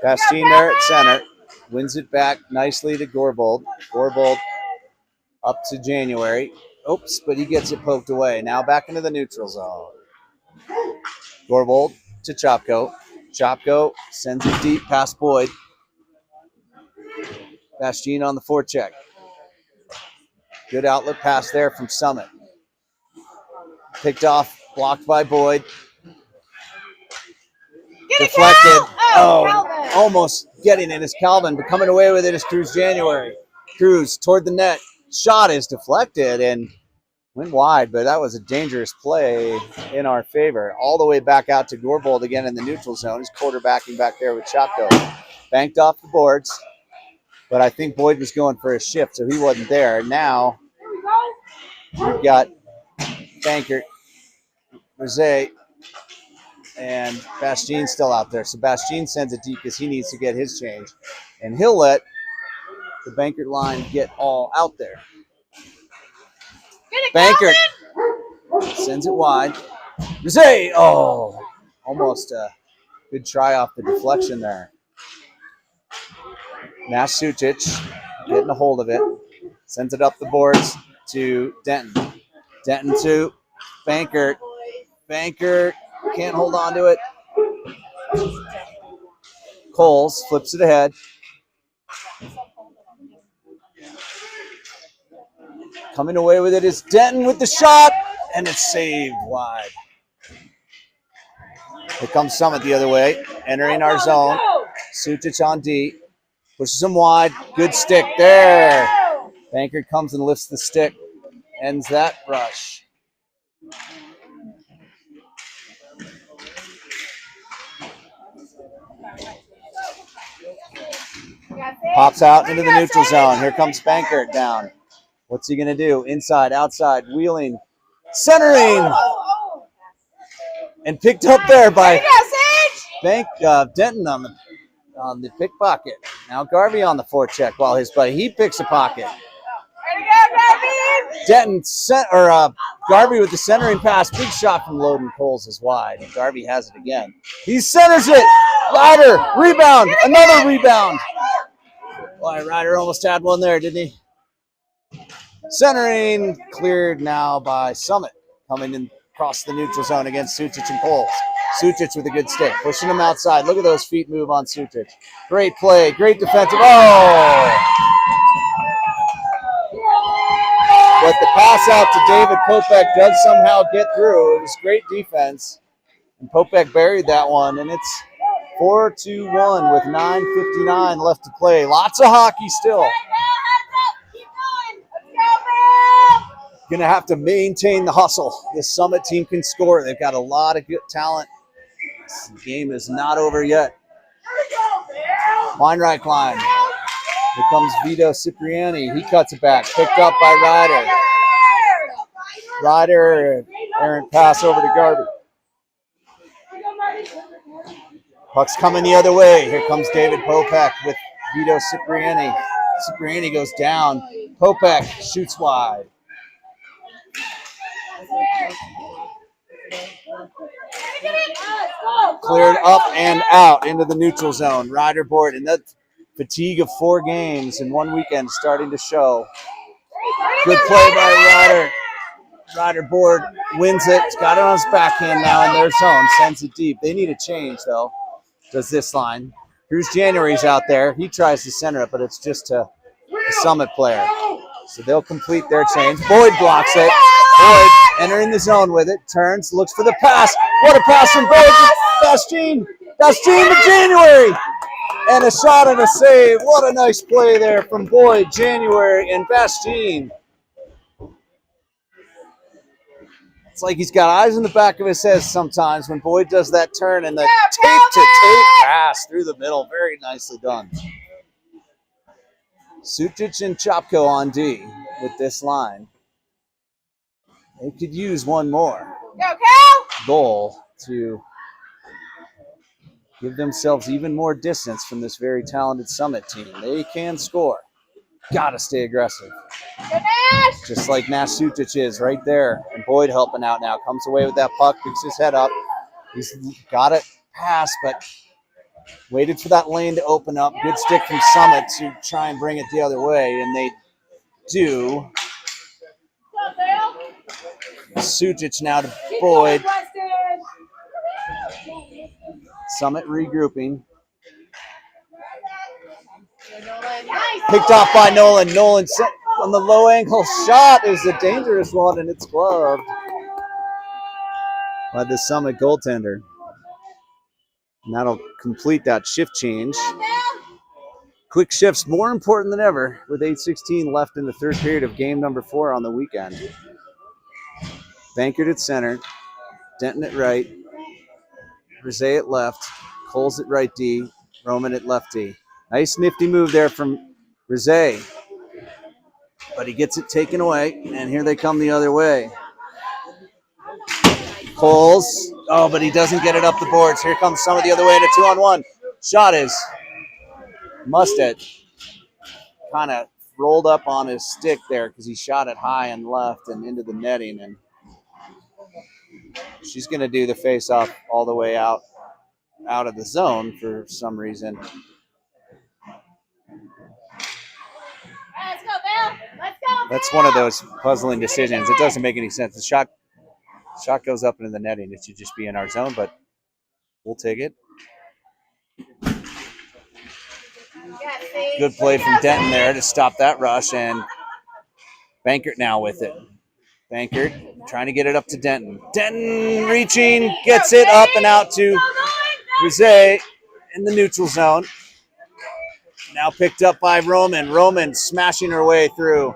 Bastine there at center. Wins it back nicely to Gorbold. Gorbold up to January. Oops, but he gets it poked away. Now back into the neutral zone. Gorbold to Chopko. Chopko sends it deep past Boyd. Bastine on the forecheck. Good outlet pass there from Summit. Picked off, blocked by Boyd. Deflected. Oh, almost getting it is Calvin, but coming away with it is Cruz January. Cruz toward the net. Shot is deflected and went wide, but that was a dangerous play in our favor. All the way back out to Gorbold again in the neutral zone. He's quarterbacking back there with Chopko. Banked off the boards, but I think Boyd was going for a shift, so he wasn't there. Now we've got Bankert, Rosé, and Bastine still out there. So Bastine sends it deep because he needs to get his change. And he'll let the Bankert line get all out there. Bankert sends it wide. Rosé, oh, almost a good try off the deflection there. Nash Sucic getting a hold of it. Sends it up the boards to Denton. Denton to Bankert. Bankert can't hold on to it. Coles flips it ahead. Coming away with it is Denton with the shot, and it's saved wide. Here comes Summit the other way, entering our zone. Sucic on D. Pushes him wide. Good stick there. Bankert comes and lifts the stick. Ends that rush. Pops out into the neutral zone. Here comes Bankert down. What's he going to do? Inside, outside, wheeling, centering. And picked up there by Denton on the pickpocket. Now Garvey on the forecheck while his buddy, he picks a pocket. Denton Garvey with the centering pass. Big shot from Loden. Coles is wide. And Garvey has it again. He centers it. Ryder, rebound. Another rebound. Boy, Ryder almost had one there, didn't he? Centering cleared now by Summit. Coming in across the neutral zone against Sucic and Coles. Sucic with a good stick. Pushing him outside. Look at those feet move on Sucic. Great play. Great defensive. Oh! But the pass out to David Popek does somehow get through. It was great defense. And Popek buried that one. And it's 4-1 with 9:59 left to play. Lots of hockey still. Going to have to maintain the hustle. This Summit team can score. They've got a lot of good talent. This game is not over yet. Weinreich line. Here comes Vito Cipriani. He cuts it back. Picked up by Ryder. Ryder, errant pass over to Garvey. Puck's coming the other way. Here comes David Popek with Vito Cipriani. Cipriani goes down. Popek shoots wide. Cleared up and out into the neutral zone. Ryder board, and that fatigue of 4 games in one weekend starting to show. Good play by Ryder. Ryder board wins it. He's got it on his backhand now in their zone. Sends it deep. They need a change though. Does this line? Cruz January's out there. He tries to center it, but it's just a Summit player. So they'll complete their change. Boyd blocks it. Boyd entering the zone with it. Turns, looks for the pass. What a pass from Boyd to Bastine. Bastine to January. And a shot and a save. What a nice play there from Boyd, January, and Bastine. It's like he's got eyes in the back of his head sometimes when Boyd does that turn and the tape-to-tape pass through the middle. Very nicely done. Sucic and Chopko on D with this line. They could use one more goal to give themselves even more distance from this very talented Summit team. They can score. Gotta stay aggressive. Just like Nash Sucic is right there. And Boyd helping out now. Comes away with that puck, picks his head up. He's got it pass, but Waited for that lane to open up. Good stick from Summit to try and bring it the other way, and they do. Sujic now to Boyd. Summit regrouping. Picked off by Nolan. Nolan on the low angle shot is a dangerous one, and it's gloved by the Summit goaltender. And that'll complete that shift change. Quick shifts more important than ever with 8:16 left in the third period of game number 4 on the weekend. Bankert at center, Denton at right, Rizet at left, Coles at right D, Roman at left D. Nice nifty move there from Rizet, but he gets it taken away, and here they come the other way. Coles, oh, but he doesn't get it up the boards. Here comes Summit the other way in a 2-on-1. Shot is Mustad. Kind of rolled up on his stick there because he shot it high and left and into the netting, and she's going to do the face-off all the way out of the zone for some reason. Let's go, Bill. Let's go. That's one of those puzzling decisions. It doesn't make any sense. The shot goes up into the netting. It should just be in our zone, but we'll take it. Good play from Denton there to stop that rush, and Bankert now with it. Bankert trying to get it up to Denton. Denton reaching, gets it up and out to Rizet in the neutral zone. Now picked up by Roman. Roman smashing her way through.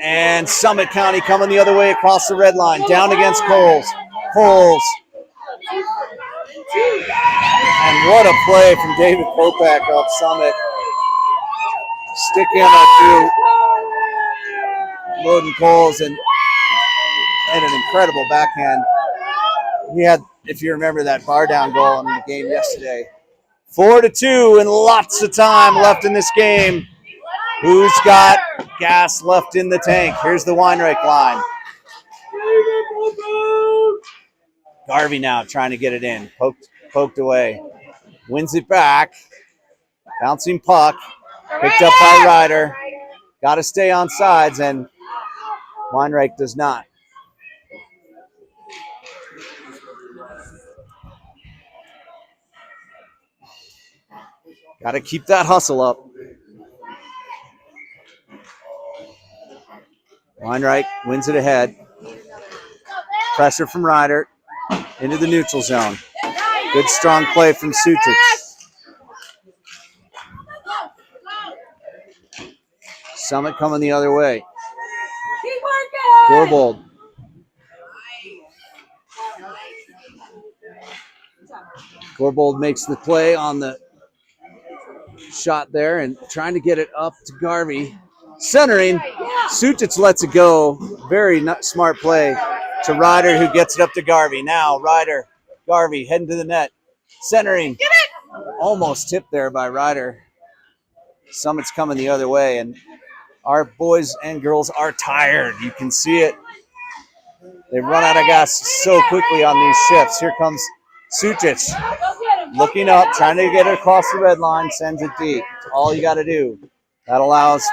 And Summit County coming the other way across the red line. Down against Coles. Coles. And what a play from David Popak of Summit. Stick hammer through Loden Coles and an incredible backhand. He had, if you remember, that bar down goal in the game yesterday. 4-2 and lots of time left in this game. Who's got gas left in the tank? Here's the Weinreich line. Garvey now trying to get it in. Poked away. Wins it back. Bouncing puck. Picked up by Ryder. Got to stay on sides, and Weinreich does not. Got to keep that hustle up. Weinreich wins it ahead. Pressure from Ryder into the neutral zone. Good strong play from Sutic. Summit coming the other way. Corbold. Corbold makes the play on the shot there and trying to get it up to Garvey. Centering. Sutic lets it go. Very smart play to Ryder, who gets it up to Garvey. Now Ryder, Garvey heading to the net. Centering. Almost tipped there by Ryder. Summit's coming the other way, and our boys and girls are tired. You can see it. They run out of gas so quickly on these shifts. Here comes Sutic. Looking up, trying to get it across the red line, sends it deep. That's all you got to do. That allows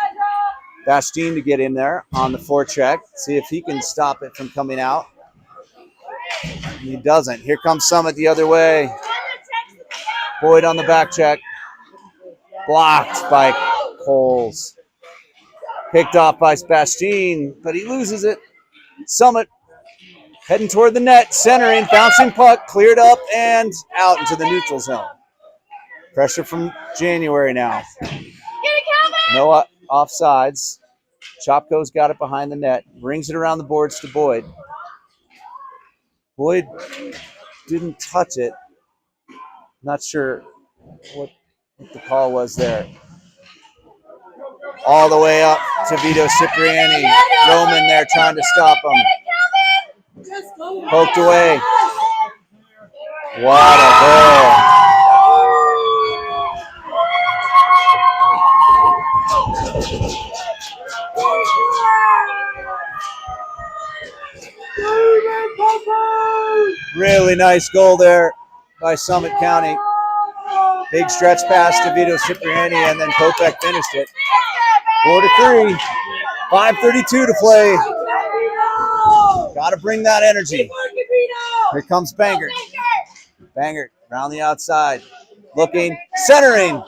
Bastien to get in there on the forecheck. See if he can stop it from coming out. He doesn't. Here comes Summit the other way. Boyd on the back check. Blocked by Coles. Picked off by Bastien, but he loses it. Summit heading toward the net, centering, bouncing puck, cleared up and out into the neutral zone. Pressure from January now. No offsides. Chopko's got it behind the net, brings it around the boards to Boyd. Boyd didn't touch it. Not sure what the call was there. All the way up to Vito Cipriani. Roman there trying to stop him. Poked away. What a goal. Really nice goal there by Summit County. Big stretch pass to Vito Cipriani, and then Kopek finished it. 4-3. 5:32 to play. Got to bring that energy. Here comes Bangert. Bangert around the outside. Looking, centering.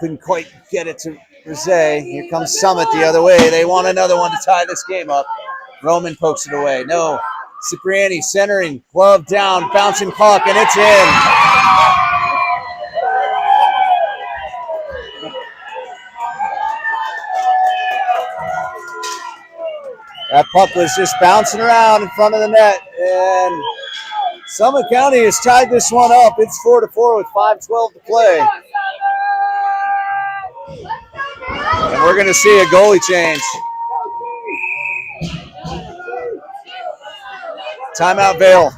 Couldn't quite get it to Rosé. Here comes Summit the other way. They want another one to tie this game up. Roman pokes it away. No. Cipriani centering. Glove down. Bouncing puck, and it's in. That puck was just bouncing around in front of the net, and Summit County has tied this one up. It's 4-4 with 5:12 to play. And we're going to see a goalie change. Timeout, Vail.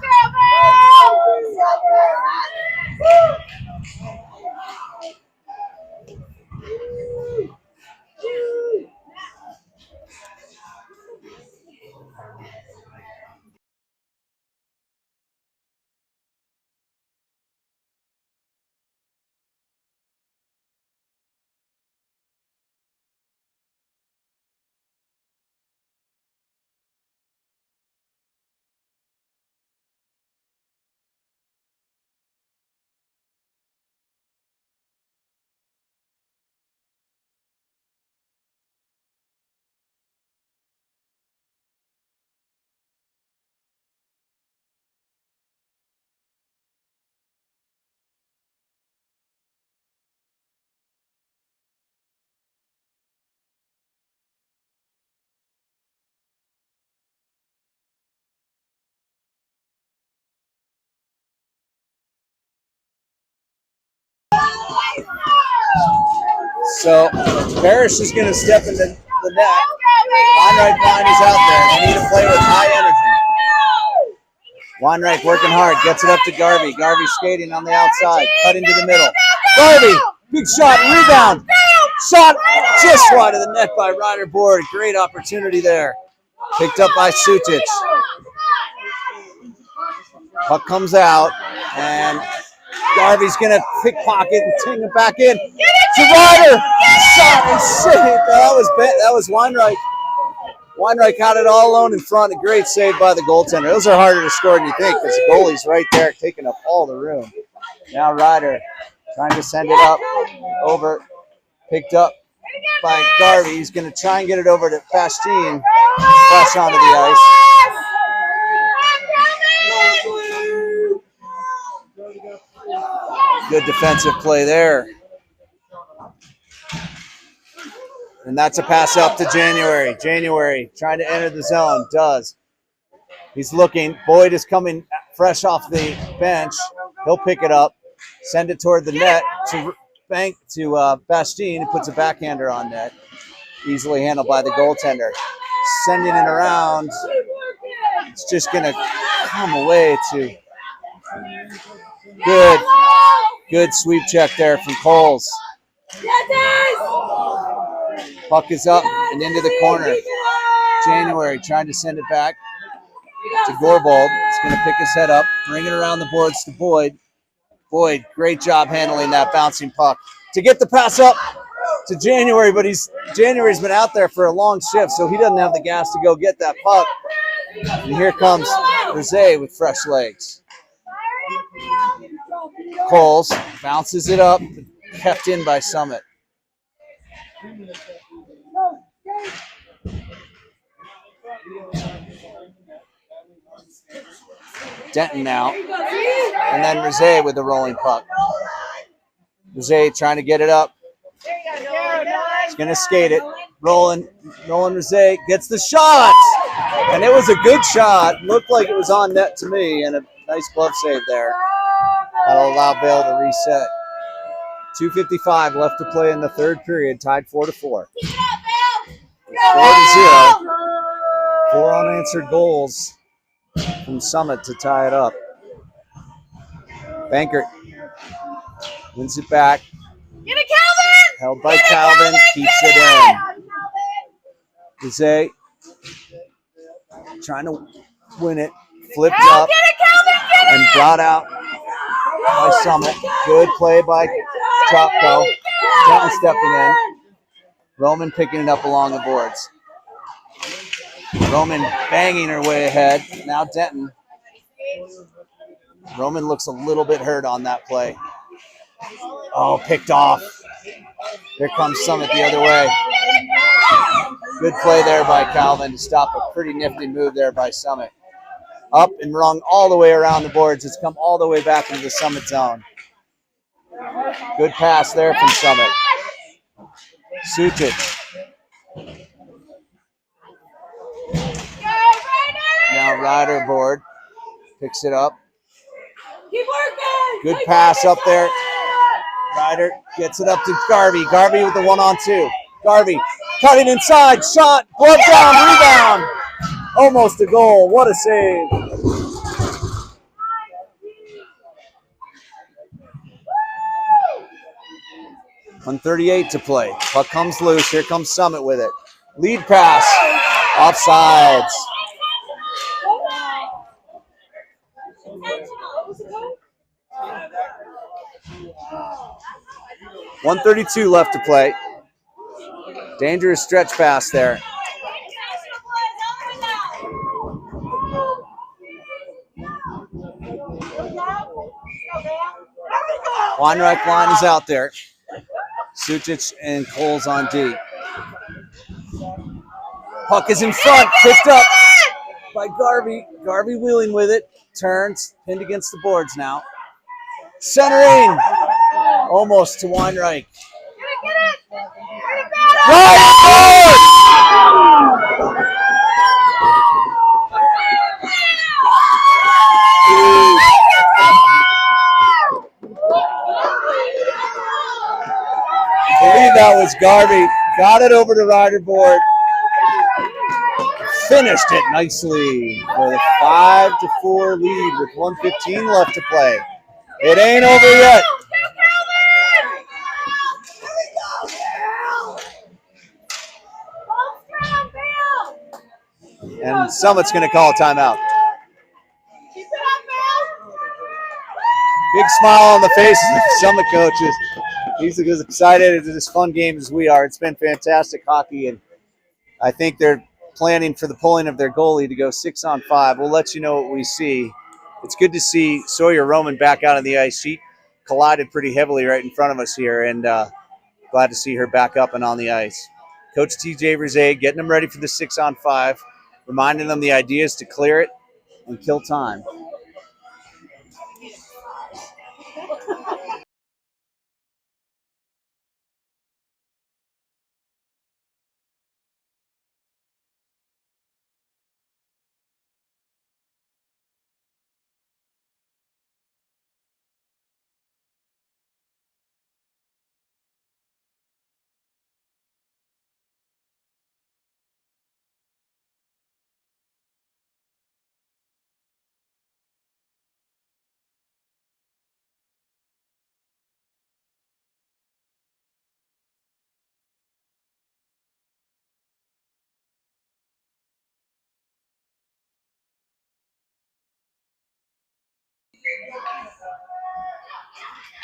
So Parrish is going to step into the net. Weinreich line is out there. They need to play with high energy. Weinreich working hard, gets it up to Garvey. Garvey skating on the outside, cut into the middle. Garvey, big shot, rebound. Shot just wide of the net by Ryder Board. Great opportunity there. Picked up by Sutic. Puck comes out, and Garvey's going to pickpocket and ting it back in to Ryder. Shot and shit. That was Weinreich. Weinreich had it all alone in front. A great save by the goaltender. Those are harder to score than you think because the goalie's right there taking up all the room. Now Ryder trying to send it up, over, picked up by Garvey. He's going to try and get it over to Pastine. Fresh onto the ice. Good defensive play there. And that's a pass up to January. January trying to enter the zone. Does. He's looking. Boyd is coming fresh off the bench. He'll pick it up. Send it toward the net to Bastine, who puts a backhander on net. Easily handled by the goaltender. Sending it around. It's just going to come away to good sweep check there from Coles. Puck is up and into the corner. January trying to send it back to Gorbold. He's going to pick his head up, bring it around the boards to Boyd. Boyd, great job handling that bouncing puck. To get the pass up to January, but January's been out there for a long shift, so he doesn't have the gas to go get that puck. And here comes Rosé with fresh legs. Coles bounces it up, kept in by Summit. Denton now. And then Rosé with the rolling puck. Rosé trying to get it up. He's going to skate it. Rolling Rosé gets the shot. And it was a good shot. Looked like it was on net to me. And a nice glove save there. That'll allow Vail to reset. 2:55 left to play in the third period. Tied 4-4. 4-0. 4 unanswered goals from Summit to tie it up. Bankert wins it back. Get it, Calvin! Held by Calvin. Keeps it in. Rosé trying to win it. Flipped up Get it, Calvin! Get it! and brought out by Summit. Good play by Chopko. Denton stepping in. Roman picking it up along the boards. Roman banging her way ahead. Now Denton. Roman looks a little bit hurt on that play. Oh, picked off. Here comes Summit the other way. Good play there by Calvin to stop a pretty nifty move there by Summit. Up and rung all the way around the boards. It's come all the way back into the Summit zone. Good pass there from Summit. Sutic. Now Ryder board. Picks it up. Keep working. Good pass up there. Ryder gets it up to Garvey. Garvey with the 1-on-2. Garvey cutting inside. Shot. Glove down. Rebound. Almost a goal. What a save. .138 to play. Puck comes loose. Here comes Summit with it. Lead pass. Offsides. .132 left to play. Dangerous stretch pass there. Weinreich line is out there. Sutic and Coles on D. Puck is in front. Picked up by Garvey. Garvey wheeling with it. Turns. Pinned against the boards now. Centering. Almost to Weinreich. Right! I believe that was Garvey. Got it over to Ryder board. Finished it nicely for the 5-4 lead with 1:15 left to play. It ain't over yet. And Summit's going to call a timeout. Big smile on the faces of Summit coaches. He's as excited as this fun game as we are. It's been fantastic hockey, and I think they're planning for the pulling of their goalie to go 6-on-5. We'll let you know what we see. It's good to see Sawyer Roman back out on the ice. She collided pretty heavily right in front of us here, and glad to see her back up and on the ice. Coach TJ Rizet getting them ready for the 6-on-5, reminding them the idea is to clear it and kill time.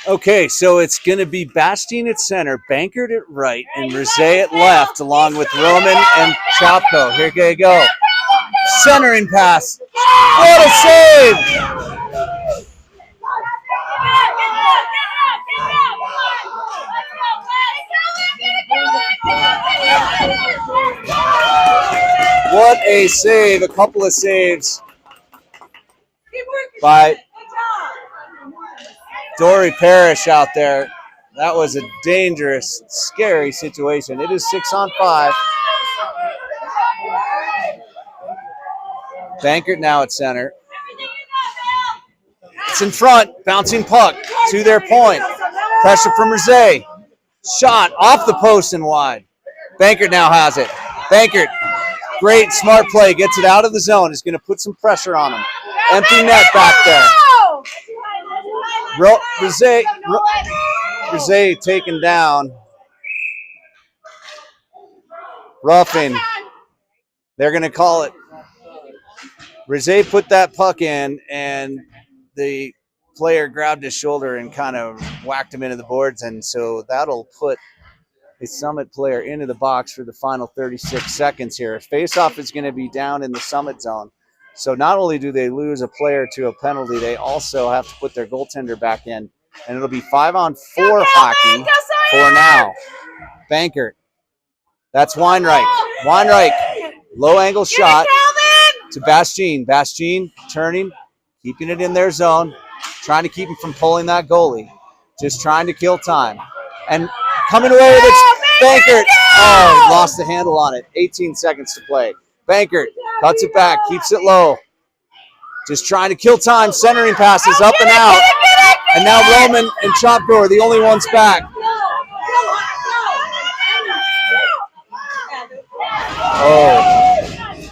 Okay, so it's going to be Bastien at center, Bankert at right, and Rizet at left, along with Roman and Chopko. Here they go. Centering pass. What a save! What a save. A couple of saves by Dory Parrish out there. That was a dangerous, scary situation. It is 6-on-5. Bankert now at center. It's in front. Bouncing puck to their point. Pressure from Rizet. Shot off the post and wide. Bankert now has it. Bankert, great, smart play. Gets it out of the zone. Is going to put some pressure on him. Empty net back there. Rizet taken down. Roughing. They're going to call it. Rizet put that puck in, and the player grabbed his shoulder and kind of whacked him into the boards, and so that'll put a Summit player into the box for the final 36 seconds here. Face-off is going to be down in the Summit zone. So not only do they lose a player to a penalty, they also have to put their goaltender back in. And it'll be 5-on-4 hockey for now. Bankert. That's Weinreich. Weinreich, low angle shot to Bastien. Bastien turning, keeping it in their zone, trying to keep him from pulling that goalie. Just trying to kill time. And coming away with it, Bankert. Oh, he lost the handle on it. 18 seconds to play. Bankert cuts it back, keeps it low. Just trying to kill time, centering passes up and out. And now Roman and Chopko are the only ones back. Oh,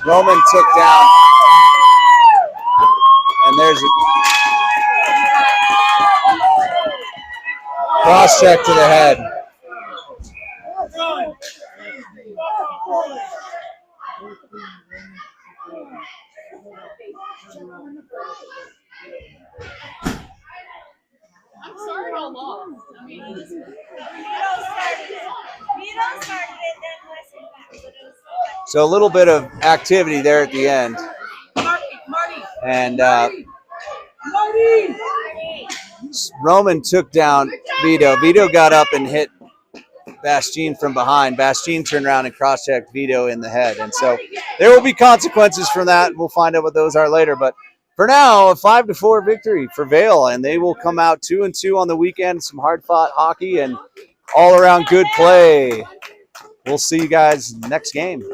Roman took down. And there's a cross check to the head. I'm sorry I lost. I mean, So a little bit of activity there at the end. And Roman took down Vito. Vito got up and hit Bastien from behind. Bastien turned around and cross-checked Vito in the head. And so there will be consequences from that. We'll find out what those are later. But for now, a 5-4 victory for Vail, and they will come out 2-2 on the weekend. Some hard-fought hockey and all-around good play. We'll see you guys next game.